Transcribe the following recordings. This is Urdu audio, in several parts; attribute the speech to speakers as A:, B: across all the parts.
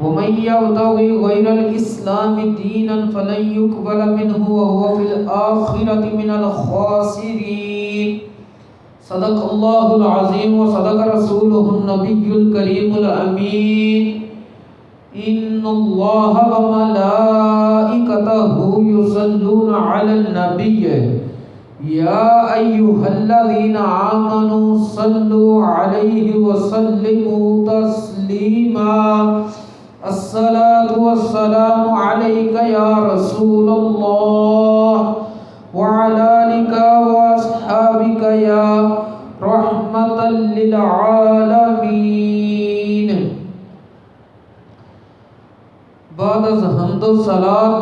A: ومن يبتغي غير الإسلام دينا فلن يقبل منه وهو في الآخرة من الخاسرين صدق الله العظيم وصدق رسوله النبي الكريم الأمين إن الله وملائكته يصلون على النبي يا أيها الذين آمنوا صلوا عليه وسلموا تسليما الصلاة والسلام عليك يا رسول الله وعلى آلك وأصحابك يا رحمة للعالمين. بعد از حمد و صلات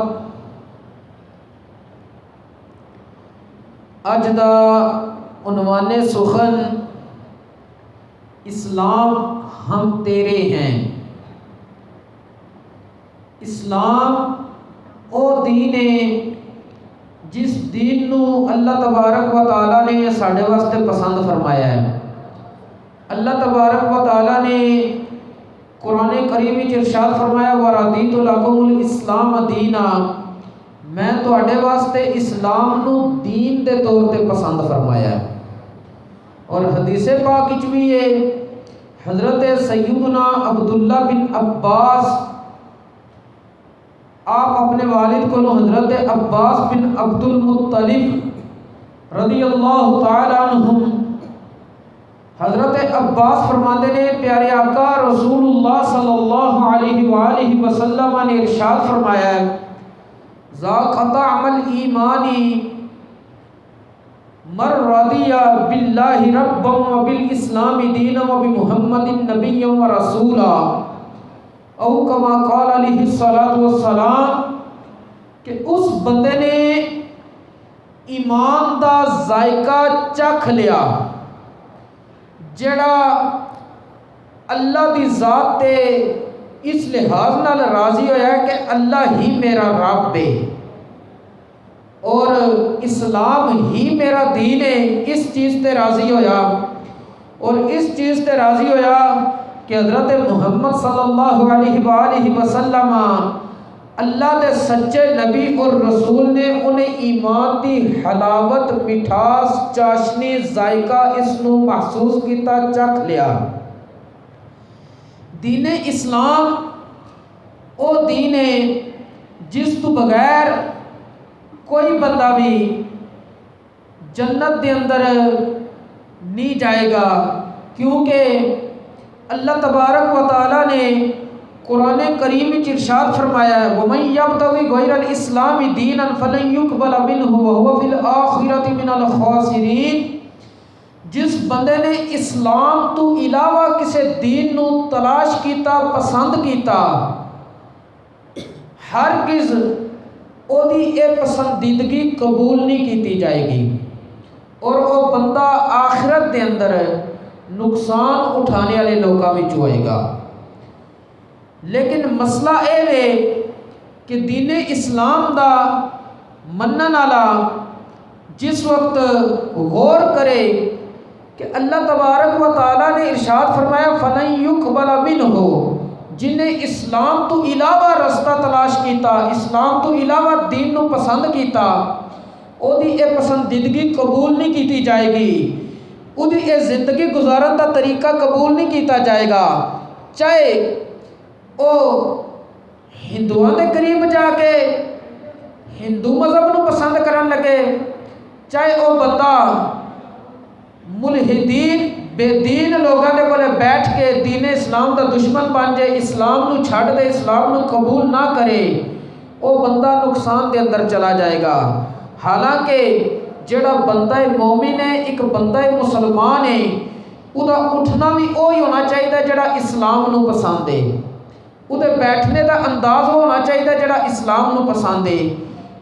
A: اج دا عنوان سخن اسلام ہم تیرے ہیں. اسلام او دین ہے جس دین نو اللہ تبارک و تعالیٰ نے ساڈے واسطے پسند فرمایا ہے. اللہ تبارک و تعالیٰ نے قرآن کریم وچ ارشاد فرمایا وَرَضِيتُ لَكُمُ الْإِسْلَامَ دِينًا، میں تواڈے واسطے اسلام نو دین دے طور تے پسند فرمایا ہے. اور حدیث پاک وچ بھی ہے حضرت سیدنا عبداللہ بن عباس آپ اپنے والد کو حضرت عباس بن عبد المطلب رضی اللہ تعالی عنہم حضرت عباس فرماتے نے پیارے آقا رسول اللہ صلی اللہ علیہ وآلہ وسلم نے ارشاد فرمایا ہے ذاق طعم الایمان من رضی باللہ ربا وبالاسلام دینا وبمحمد نبیا ورسولا او کما قال علیہ الصلوۃ والسلام کہ اس بندے نے ایمان دا ذائقہ چکھ لیا جڑا اللہ دی ذات تے اس لحاظ نال راضی ہویا ہے کہ اللہ ہی میرا رب ہے اور اسلام ہی میرا دین ہے. اس چیز تے راضی ہویا اور اس چیز تے راضی ہویا کہ حضرت محمد صلی اللہ علیہ وآلہ وسلم اللہ دے سچے نبی اور رسول نے انہیں ایمان دی حلاوت مٹھاس چاشنی ذائقہ اس نو محسوس کیتا چکھ لیا. دین اسلام او دین ہے جس تو بغیر کوئی بندہ بھی جنت دے اندر نہیں جائے گا، کیونکہ اللہ تبارک و تعالیٰ نے قرآن کریم میں ارشاد فرمایا ہے وَمَن يَبْتَغِ غَيْرَ الْإِسْلَامِ دِينًا فَلَن يُقْبَلَ مِنْهُ وَهُوَ فِي الْآخِرَةِ مِنَ الْخَاسِرِينَ. جس بندے نے اسلام تو علاوہ کسی دین نو تلاش کیتا پسند کیتا ہرگز او دی اے پسندیدگی قبول نہیں کیتی جائے گی اور او بندہ آخرت دے اندر نقصان اٹھانے والے لوگوں میں ہوئے گا. لیکن مسئلہ اے ہے کہ دین اسلام دا منن والا جس وقت غور کرے کہ اللہ تبارک و تعالیٰ نے ارشاد فرمایا فَلَن يُقْبَلَ مِنْهُ، جن نے اسلام تو علاوہ رستہ تلاش کیتا اسلام تو علاوہ دین نو پسند کیتا او دی اے پسندیدگی قبول نہیں کیتی جائے گی، او دی اے زندگی گزارن دا طریقہ قبول نہیں کیتا جائے گا. چاہے او ہندوؤں دے قریب جا کے ہندو مذہب نو پسند کرن لگے، چاہے او بندہ ملحدین بے دین لوگوں کے کولے بیٹھ کے دین اسلام دا دشمن بن جائے، اسلام نو چھڈ دے، اسلام نو قبول نہ کرے، او بندہ نقصان دے اندر چلا جائے گا. حالانکہ جڑا بندہ مومن ہے ایک بندہ مسلمان ہے او دا اٹھنا بھی وہی ہونا چاہیے جڑا اسلام نو پسند ہے، او دے بیٹھنے دا انداز ہونا چاہیے جڑا اسلام نو پسند ہے،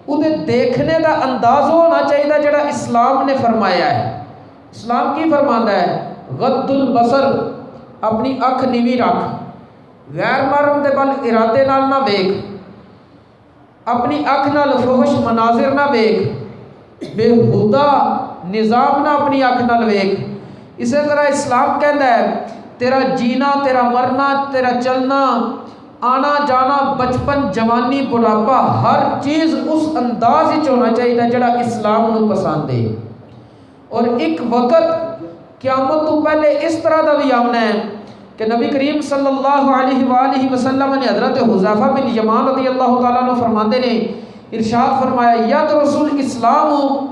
A: او دے دیکھنے دا انداز ہونا چاہیے جڑا اسلام نے فرمایا ہے. اسلام کی فرماندا ہے غض البصر، اپنی اکھ نیوی رکھ، غیر محرم دے بل ارادے نال نہ ویکھ، اپنی اکھ نال فحش مناظر نہ ویکھ، بےہودہ نظام نہ اپنی اکھ نال ویکھ. اسی طرح اسلام کہندا ہے تیرا جینا، تیرا مرنا، تیرا چلنا آنا جانا بچپن جوانی بڑھاپا ہر چیز اس انداز ہی ہونا چاہیے جڑا اسلام نو پسند ہے. اور ایک وقت قیامت تو پہلے اس طرح دا بھی آمنا ہے کہ نبی کریم صلی اللہ علیہ وآلہ وسلم نے حضرت حذیفہ بن یمان رضی اللہ تعالیٰ عنہ فرماندے نے ارشاد فرمایا یدرس الاسلام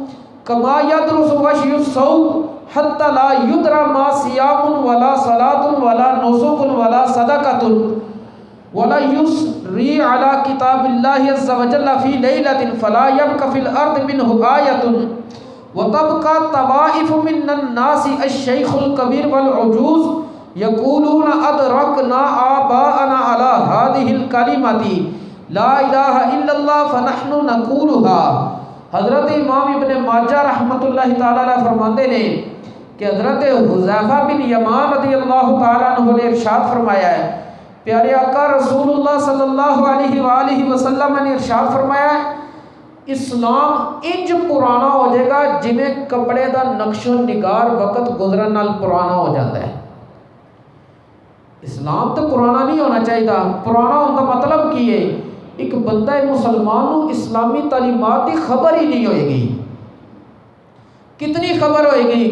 A: کما یدرس وشی الصوم حتی لا یدرا ما صیام ولا صلاۃ ولا نسک ولا صدقۃ ولا یسری علی کتاب اللہ عز وجل فی لیلۃ فلا یبق فی الارض منہ آیۃ وتبقى طوائف من الناس الشیخ الکبیر والعجوز یقولون ادرکنا آباءنا علی هذه الکلمۃ لا الہ الا اللہ فنحن نقولها. حضرت امام ابن ماجہ رحمۃ اللہ تعالی علیہ فرماندے نے کہ حضرت حذیفہ بن یمان رضی اللہ تعالیٰ عنہ نے ارشاد فرمایا ہے پیارے آقا رسول اللہ صلی اللہ علیہ وآلہ وسلم نے ارشاد فرمایا ہے اسلام انج پرانا ہو جائے گا جویں کپڑے دا نقش و نگار وقت گزرن نال پرانا ہو جاتا ہے. اسلام تو پرانا نہیں ہونا چاہیے. پرانا ہونے کا مطلب کی ہے ایک بندہ مسلمان نو اسلامی تعلیمات کی خبر ہی نہیں ہوئے گی. کتنی خبر ہوئے گی؟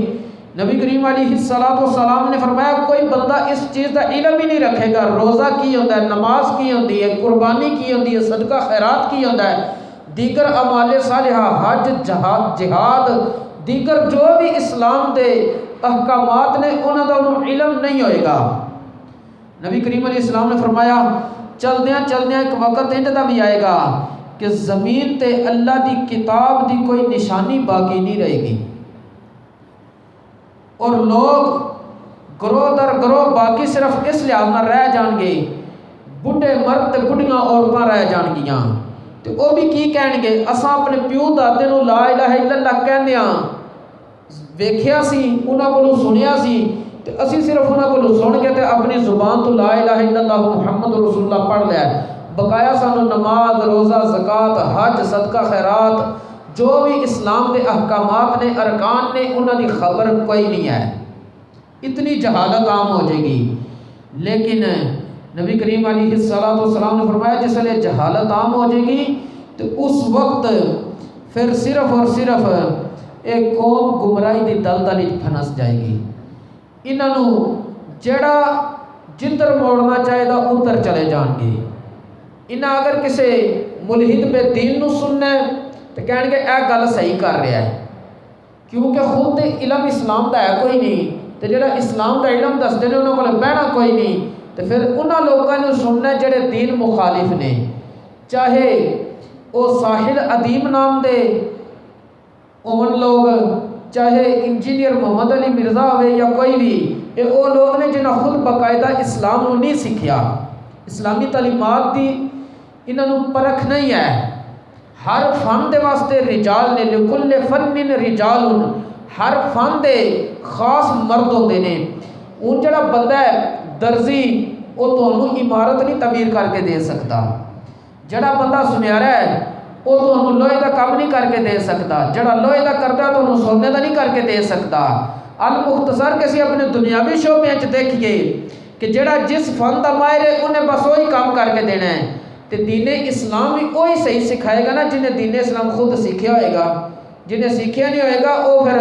A: نبی کریم علیہ السلام نے فرمایا کوئی بندہ اس چیز کا علم ہی نہیں رکھے گا روزہ کی ہوتا ہے، نماز کی ہوتی ہے، قربانی کی ہوتی ہے، صدقہ خیرات کی ہوتا ہے، دیگر اعمال صالحہ حج جہاد دیگر جو بھی اسلام دے احکامات نے انہوں کا علم نہیں ہوئے گا. نبی کریم علیہ السلام نے فرمایا چلدیاں ایک وقت انج دا بھی آئے گا کہ زمین تے اللہ دی کتاب دی کوئی نشانی باقی نہیں رہے گی اور لوگ گروہ در گروہ باقی صرف اس لحاظ نہ رہ جان گے بڈھے مرد تے بڑھیاں عورتاں رہ جان گیاں تے وہ بھی کی کہن گے اساں اپنے پیو دادے نو لا الہ الا اللہ کہندے ہاں ویکھیا سی انہاں کولوں سنیا سی تے اسی صرف انہاں کولوں سن کے تے اپنی زبان تو لا الہ الا اللہ محمد رسول اللہ پڑھ لیا بقایا سانو نماز روزہ زکوٰۃ حج صدقہ خیرات جو بھی اسلام دے احکامات نے ارکان نے انہاں دی خبر کوئی نہیں ہے. اتنی جہالت عام ہو جائے گی. لیکن نبی کریم علیہ السلام نے فرمایا جس لئے جہالت عام ہو جائے گی تو اس وقت پھر صرف اور صرف ایک قوم گمراہی دی دلدل پھنس جائے گی. انہوں جڑا جدھر موڑنا چاہے گا ادھر چلے جان گے. انہاں اگر کسی ملحد پہ دین نو سننا ہے تو کہنے گے اے گل صحیح کر رہا ہے کیونکہ خود علم اسلام دا ہے کوئی نہیں تو جڑا اسلام دا علم دستے ہیں انہوں کو بہنا کوئی نہیں تو پھر انہاں لوگوں نے سننا جڑے دین مخالف نے چاہے وہ ساحل ادیم نام دے ان لوگ چاہے انجینئر محمد علی مرزا ہوئے یا کوئی بھی یہ وہ لوگ نے جنہاں خود باقاعدہ اسلام نو نہیں سیکھیا اسلامی تعلیمات دی انہوں پرکھ نہیں ہے. ہر فن دے واسطے رجال نے لکل فن رجال ہر فن دے خاص مرد ہوتے ہیں. ان جڑا بندہ ہے درزی وہ تمہیں عمارت نہیں تعمیر کر کے دے سکتا. جڑا بندہ سنیارا ہے وہ تمہیں لوہے کا کام نہیں کر کے دے سکتا. جڑا لوہے کا کرتا ہے تو سونے کا نہیں کر کے دے سکتا. المختصر کسی اپنے دنیاوی شعبے دیکھیے کہ جڑا جس فن کا ماہر ہے انہیں بس وہی کام کر کے دینا ہے. تو دین اسلام بھی وہی صحیح سکھائے گا نا جنہیں دین اسلام خود سیکھیا ہوئے گا. جنہیں سیکھیا نہیں ہوئے گا وہ پھر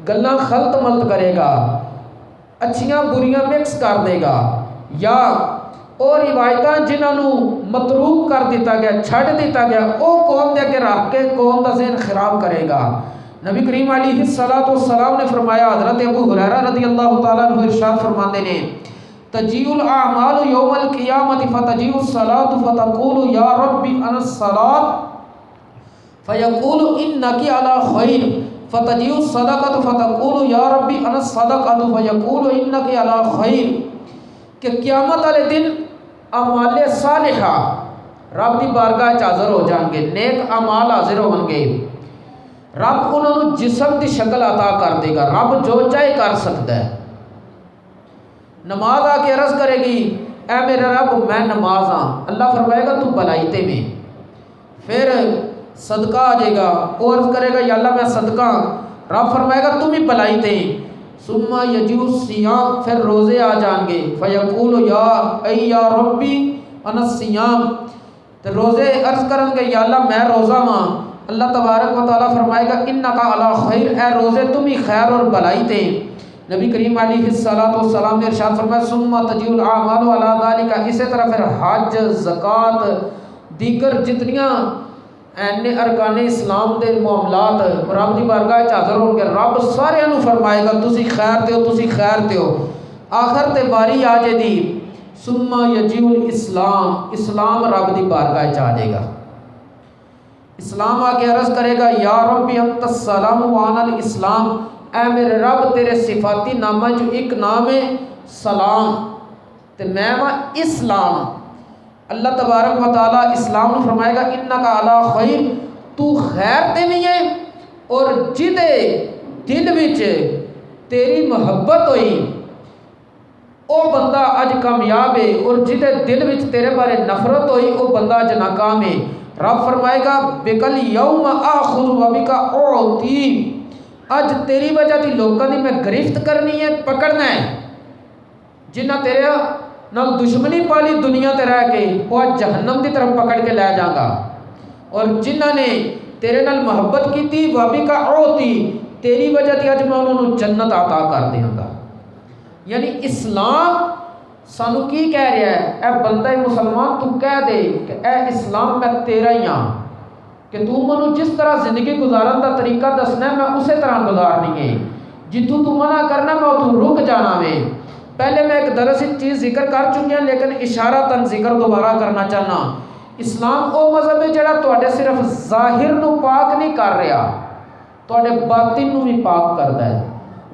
A: گلاں خلط ملط کرے گا اچھیاں بریاں مکس کر دے گا یا اور روایتاں جنہوں متروک کر دیتا گیا چھڑ دیتا گیا وہ قوم دے کے رکھ کے قوم دا ذہن خراب کرے گا. نبی کریم علیہ السلام نے فرمایا حضرت ابو ہریرہ رضی اللہ تعالیٰ عنہ ارشاد فرماتے نے تجیء الاعمال یوم القیامت فتجیء الصلاۃ فتقول یا ربی انا الصلاۃ فیقول انک علی خیر فتجیء الصدقۃ فتقول یا ربی انا الصدقۃ فیقول انک علی خیر. کہ قیامت والے دن اعمال صالحہ رب دی بارگاہ وچ حاضر ہو جان گے نیک اعمال حاضر ہون گے. رب انہوں جسم دی شکل عطا کر دے گا. رب جو چاہے کر سکتا ہے. نماز آ کے عرض کرے گی اے میرے رب میں نماز ہاں اللہ فرمائے گا تو بلائی تے میں. پھر صدقہ آ جائے گا وہ عرض کرے گا یا اللہ میں صدقہ ہاں رب فرمائے گا تم ہی بلائی تے. ثم یجیء الصیام پھر روزے آ جان گے فیقول یا ای یا ربی انا الصیام، تو روزے عرض کرن گے یا اللہ میں روزہ ماں، اللہ تبارک و تعالیٰ فرمائے گا انکا علی خیر، اے روزے تم ہی خیر اور بلائی تھے۔ نبی کریم علیہ السلام نے ارشاد فرمایا ثم تجیء الاعمال علی ذلک، اسی طرح پھر حج، زکوٰۃ، دیگر جتنیاں ارکان اسلام دے معاملات رب دی بارگاہ وچ حاضر ہون گے، رب سارے نوں فرمائے گا تسی خیر تے ہو، تسی خیر تے ہو۔ آخر تے باری آ جے دی ثم یجیء الاسلام، اسلام رب دی بارگاہ وچ آ جائے گا۔ اسلام آ کے عرض کرے گا یا ربی انت السلام وانا الاسلام، اے میرے رب تیرے صفاتی نامہ جو ایک نام ہے سلام تے میں وا اسلام۔ اللہ تبارک و تعالیٰ اسلام نے فرمائے گا انکا علی خیر، تو خیر تے بھی ہے، اور جدے دل وچ تیری محبت ہوئی او بندہ اج کامیاب ہے، اور جدے دل وچ تیرے بارے نفرت ہوئی او بندہ اج ناکام ہے۔ رب فرمائے گا بکل یوم آخذ و بک اعطی، اج تیری وجہ دی لوکاں دی میں گرفت کرنی ہے، پکڑنا ہے۔ جنہ تیرے نال دشمنی پالی دنیا تے رہ کے وہ جہنم دی طرف پکڑ کے لے جاؤں گا، اور جنہ نے تیرے نال محبت کی تھی وہ بھی کا اوتی، تیری وجہ تے اج میں انہوں جنت عطا کر دیاں گا۔ یعنی اسلام سانو کی کہہ رہا ہے، اے بندہ مسلمان تو کہہ دے کہ اے اسلام میں تیرا ہی ہاں، کہ تو منو جس طرح زندگی گزارن دا طریقہ دسنا ہے میں اسی طرح گزارنی ہے، جتوں تو منع کرنا میں اتوں رک جانا میں۔ پہلے میں ایک درس چیز ذکر کر چکی ہوں لیکن اشارتاً ذکر دوبارہ کرنا چاہنا، اسلام او مذہب ہے جڑا تواڈے صرف ظاہر نو پاک نہیں کر رہا، تواڈے باطن نو بھی پاک کردا ہے۔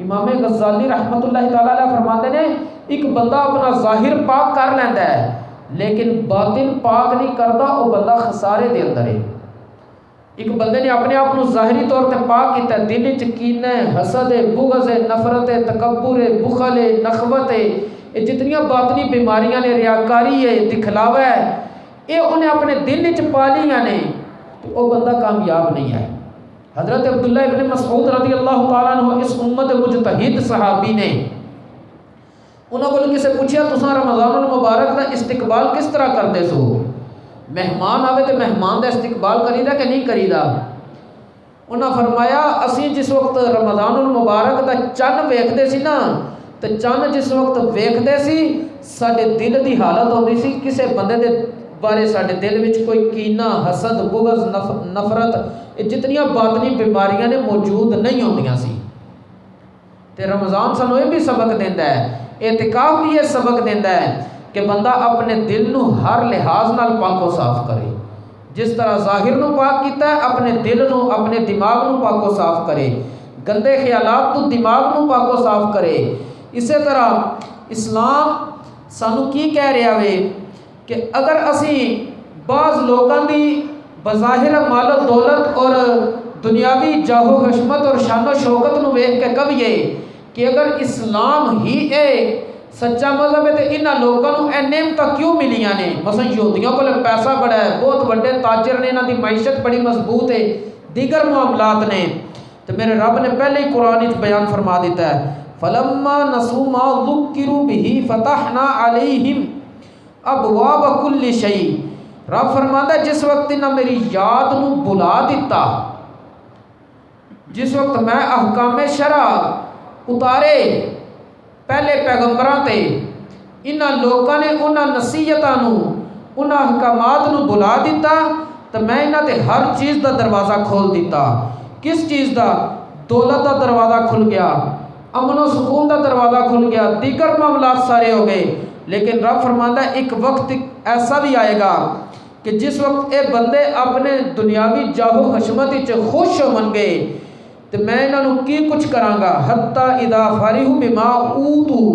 A: امام غزالی رحمۃ اللہ تعالی علیہ فرماتے ہیں ایک بندہ اپنا ظاہر پاک کر لیندا ہے لیکن باطن پاک نہیں کردا، او بندہ خسارے دے اندر ہے۔ ایک بندے نے اپنے آپ ظاہری طور تے پاک کیتا ہے، دل وچ کینہ ہے، حسد ہے، بغض ہے، نفرت ہے، تکبر ہے، بخل ہے، نخوت ہے، یہ جتنیاں باطنی بیماریاں نے، ریاکاری ہے، دکھلاوا ہے، یہ انہیں اپنے دل وچ پا لیاں نے، تو وہ بندہ کامیاب نہیں ہے۔ حضرت عبداللہ ابن مسعود رضی اللہ تعالیٰ عنہ اس امت مجتہد صحابی نے، انہوں کو کسی پوچھا تساں رمضان المبارک دا استقبال کس طرح کردے سو؟ مہمان آوے تو مہمان دا استقبال کریدا کہ نہیں کریدا؟ انہاں فرمایا اسی جس وقت رمضان المبارک دا چن ویکھدے سی نا، تو چن جس وقت ویکھدے سی ساڈے دل دی حالت ہوندی سی کسے بندے دے بارے ساڈے دل وچ کوئی کینہ، حسد، بغض، نفرت، یہ جتنیاں باطنی بیماریاں نے موجود نہیں ہوندیاں سی۔ تے رمضان سانوں یہ بھی سبق دیندا ہے، اعتکاف بھی یہ سبق دیندا ہے کہ بندہ اپنے دل نو ہر لحاظ نال پاک و صاف کرے، جس طرح ظاہر نو پاک کیتا ہے اپنے دل نو، اپنے دماغ نو پاک و صاف کرے، گندے خیالات تو دماغ نو پاک و صاف کرے۔ اسی طرح اسلام سانو کی کہہ رہا ہے کہ اگر اسی بعض لوگاں دی بظاہر مال و دولت اور دنیاوی جاہ و حشمت اور شان و شوکت نو ویکھ کے کہیے کہ اگر اسلام ہی اے سچا مذہب ہے تو انہاں لوگوں کو اے نعمتاں کیوں ملیاں نے؟ مثلا یہودیوں کو پیسہ بڑا ہے، بہت بڑے تاجر نے، انہاں دی معیشت بڑی مضبوط ہے، دیگر معاملات نے، تو میرے رب نے پہلے ہی قرآن وچ بیان فرما دیتا ہے فلما نسوا ما ذکروا به فتحنا علیہم ابواب کل شیء۔ رب فرماتا ہے جس وقت انہاں میری یاد نو بلا دیتا، جس وقت میں احکام شرع اتارے پہلے پیغمبراں تے، انہاں لوکاں نے انہاں نصیحتاں نو، انہاں احکامات نو بلا دیتا، تو میں انہاں تے ہر چیز دا دروازہ کھول دیتا۔ کس چیز دا؟ دولت دا دروازہ کھل گیا، امن و سکون دا دروازہ کھل گیا، دیگر معاملات سارے ہو گئے۔ لیکن رب فرماتا ہے ایک وقت ایسا بھی آئے گا کہ جس وقت اے بندے اپنے دنیاوی جاہ و حشمت وچ خوش ہون گے، تو میں انہاں نو کی کچھ کراں گا حتی اذا فرحوا بما اوتوا،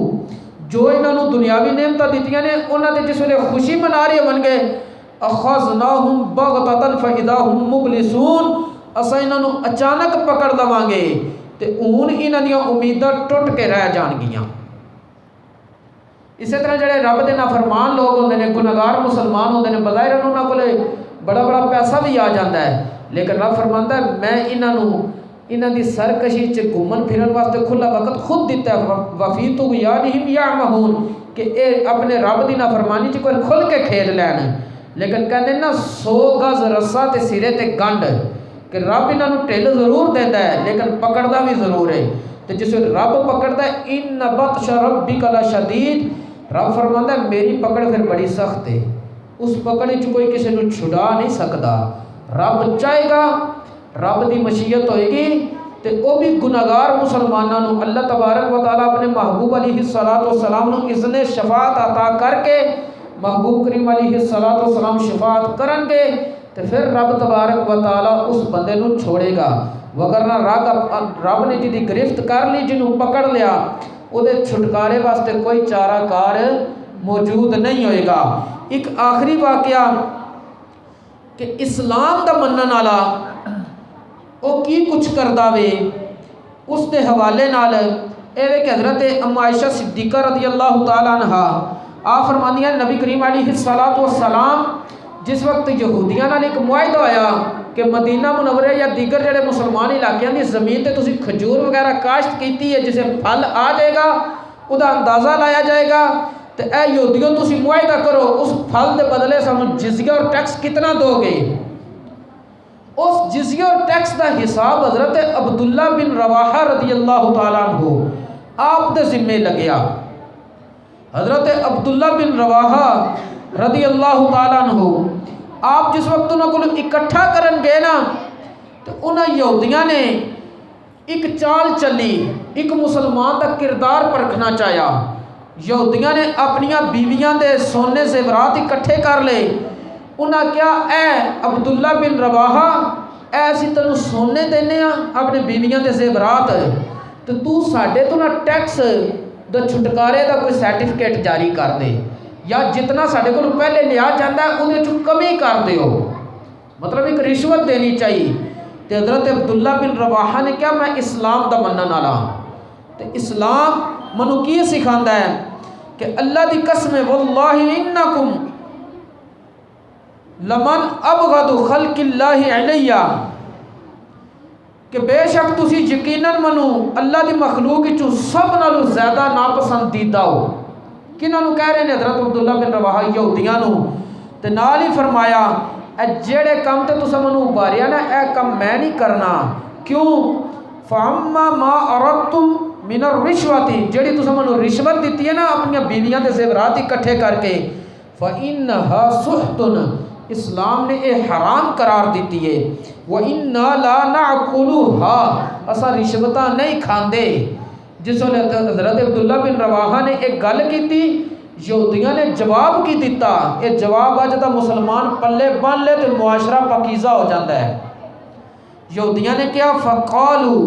A: جو انہاں نو دنیاوی نعمتاں دتیاں نے انہاں تے جس ویلے خوشی منا رہے ہون گے اخذناہم بغتۃ فاذا هم مبلسون، اساں انہاں نو اچانک پکڑ لواں گے تے ہن انہاں دیاں امیداں ٹوٹ کے رہ جان گیاں۔ اسی طرح جڑے رب دے نافرمان لوگ ہوندے نے، گناہگار مسلمان ہوندے نے، بظاہر انہاں کولے بڑا بڑا پیسہ بھی آ جاندا ہے، لیکن رب فرماندا ہے میں انہاں نو انہاں دی سرکشی چ گھومن پھرن واسطے کھلا وقت خود دیتا ہے وفی طغیانہم یعمہون کہ اے اپنے رب دی نافرمانی چ کوئی کھل کے کھیل لین لیکن کہندے نا 100 گز رسا تے سرے تے گنڈ کہ رب انہاں نوں ٹھل ضرور دیندا ہے لیکن پکڑدا بھی ضرور ہے تے جس رب پکڑدا ہے ان بطش ربک لشدید رب فرماندا ہے میری پکڑ پھر بڑی سخت ہے اس پکڑ وچ کوئی کسی نوں چھڑا نہیں سکدا رب چاہے گا رب دی مشیت ہوئے گی تے او بھی گناہگار مسلماناں نوں اللہ تبارک و تعالی اپنے محبوب علیہ الصلوۃ والسلام نوں اذن شفاعت عطا کر کے محبوب کریم علیہ الصلوۃ والسلام شفاعت کرن گے تے پھر رب تبارک و تعالی اس بندے نوں چھوڑے گا وگرنہ رب نے جدی گرفت کر لی جنوں پکڑ لیا او دے چھٹکارے واسطے کوئی چارہ کار موجود نہیں ہوئے گا۔ ایک آخری واقعہ کہ اسلام دا منن والا او کی کچھ کردا وے اس دے حوالے نال اے وے کہ حضرت ام عائشہ صدیقہ رضی اللہ تعالی عنہا آپ فرماندیاں نبی کریم علیہ الصلوۃ والسلام جس وقت یہودیاں نال ایک معاہدہ ہویا کہ مدینہ منورہ یا دیگر جڑے مسلمان علاقیاں دی زمین تے تسی کھجور وغیرہ کاشت کیتی ہے جسے پھل آ جائے گا او دا اندازہ لایا جائے گا تے اے یہودیوں تسی معاہدہ کرو اس پھل دے بدلے سانوں جزیہ اور ٹیکس کتنا دو گے۔ اس جزیہ اور ٹیکس دا حساب حضرت عبداللہ بن رواحہ رضی اللہ تعالیٰ عنہ آپ دے ذمے لگیا۔ حضرت عبداللہ بن رواحہ رضی اللہ تعالیٰ عنہ آپ جس وقت انہوں کو اکٹھا کرن گئے نا تو انہوں یہودیاں نے ایک چال چلی ایک مسلمان دا کردار پرکھنا چاہیا یہودیاں نے اپنیاں بیویاں دے سونے زیورات اکٹھے کر لے انہاں کیا اے عبداللہ بن رواحہ اے اسی تینوں سونے دینے ہاں اپنے بیویاں دے زیورات تو ساڈے تو نہ ٹیکس دا چھٹکارے دا کوئی سرٹیفکیٹ جاری کر دے یا جتنا ساڈے کو پہلے لیا جاندہ ہے انہیں چوں کمی کر دے ہو مطلب ایک رشوت دینی چاہیے۔ تو حضرت عبداللہ بن رواحہ نے کیا میں اسلام دا منن والا تو اسلام منو کی سکھاندا ہے کہ اللہ دی قسم واللہ انکم لمن ابغض خلق اللہ علیہ کہ بے شک تسی یقیناً منو اللہ دی مخلوق چوں سب نالوں زیادہ ناپسندیدہ ہو۔ کنہاں نوں کہہ رہے ہیں حضرت عبداللہ بن رواحہ یہودیاں نوں تے نال ہی فرمایا اے جڑے کام تے تساں منوں ابھاریا نا اے کام میں نہیں کرنا کیوں فاما ما اردتم من الرشوت جڑی تساں منوں رشوت دتی ہے نا اپنی بیویاں دے زیورات اکٹھے کر کے فانھا سحت اسلام نے اے حرام قرار دیتی ہے وَإِنَّا لَا نَعْقُلُهَا اسا رشوتاں نہیں کھاندے۔ جس وقت حضرت عبداللہ بن رواحہ نے ایک گل کی تھی یہودیاں نے جواب کی دیتا یہ جواب آج دا مسلمان پلے بن لے تو معاشرہ پاکیزہ ہو جاتا ہے۔ یہودیاں نے کیا فَقَالُوا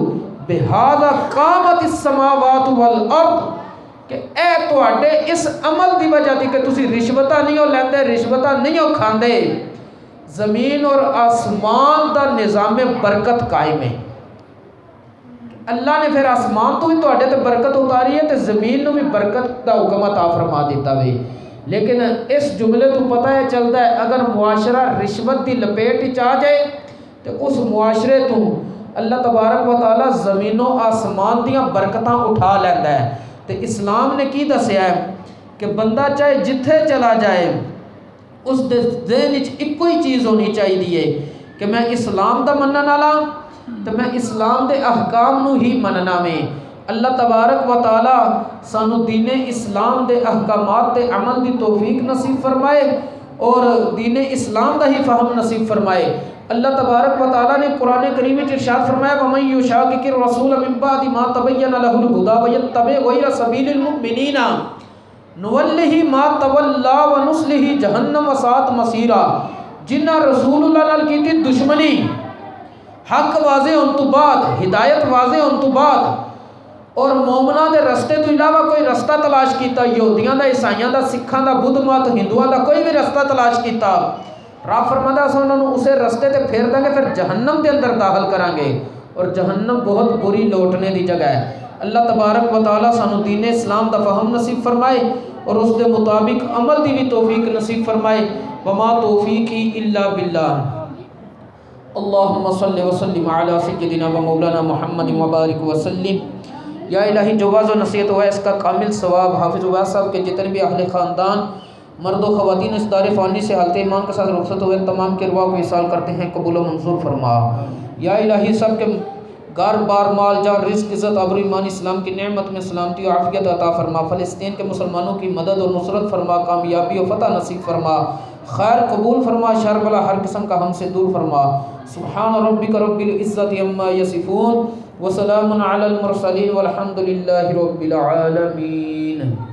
A: بِهَذَا قَامَتِ السَّمَاوَاتُ وَالْأَرْضُ کہ اے تواڈے اس عمل دی وجہ دی کہ تسی رشوتاں نہیں ہو لیندے رشوتاں نہیں ہو کھاندے زمین اور آسمان دا نظام برکت قائم ہے۔ اللہ نے پھر آسمان تو بھی تواڈے تے برکت اتاری ہے تے زمین نو بھی برکت دا حکم عطا فرما دیتا وے لیکن اس جملے تو پتہ ہے چلتا ہے اگر معاشرہ رشوت دی لپیٹ وچ آ جائے تے اس معاشرے تو اللہ تبارک و تعالی زمین و آسمان دیاں برکتاں اٹھا لیندا ہے۔ تے اسلام نے کی دسیا ہے کہ بندہ چاہے جتھے چلا جائے اس دے ذہن وچ ایک ہی چیز ہونی چاہیے کہ میں اسلام دا منن والا تو میں اسلام دے احکام نو ہی مننا میں اللہ تبارک و تعالی سانو دین اسلام دے احکامات تے عمل دی توفیق نصیب فرمائے اور دین اسلام دا ہی فہم نصیب فرمائے۔ اللہ تبارک و تعالی نے قرآن کریم میں ارشاد فرمایا وَمَن يُشَاقِقِ الرَّسُولَ مِن بَعْدِ مَا تَبَيَّنَ لَهُ الْهُدَىٰ وَيَتَّبِعْ غَيْرَ سَبِيلِ الْمُؤْمِنِينَ نُوَلِّهِ مَا تَوَلَّىٰ وَنُصْلِهِ جَهَنَّمَ وَسَاءَتْ مَصِيرًا جنہاں رسول اللہ نال کیتی دشمنی حق واضح ہون تو بعد ہدایت واضح ہون تو بعد اور مومناں دے رستے تو علاوہ کوئی رستہ تلاش کیتا یہودیاں دا عیسائیاں دا سکھاں دا بدھ مت ہندوؤں دا کوئی بھی رستہ تلاش کیتا رب فرماتا ہے انہوں نے اسے رستے تے پھیر دیں گے پھر جہنم دے اندر داخل کریں گے اور جہنم بہت بری لوٹنے دی جگہ ہے۔ اللہ تبارک و تعالی سانو دین اسلام دا فہم نصیب فرمائے اور اس دے مطابق عمل دی بھی توفیق نصیب فرمائے۔ وما توفیقی الا باللہ۔ اللہم صلی وسلم علی سیدنا و مولانا محمد مبارک وسلم۔ یا الہی جو واضح و نصیحت ہوا ہے اس کا کامل ثواب حافظ عبید صاحب کے جتنے بھی اہل خاندان مرد و خواتین اس دار فانی سے حالت ایمان کے ساتھ رخصت ہوئے تمام کے ارواح کو احسان کرتے ہیں، قبول و منظور فرما۔ یا الہی سب کے گھر بار مال جان رزق عزت آبرو ایمان اسلام کی نعمت میں سلامتی و عافیت عطا فرما۔ فلسطین کے مسلمانوں کی مدد و نصرت فرما، کامیابی و فتح نصیب فرما، خیر قبول فرما، شر بلا ہر قسم کا ہم سے دور فرما۔ سبحان ربک رب العزت عما یصفون وسلام علی المرسلین والحمد للہ رب العالمین۔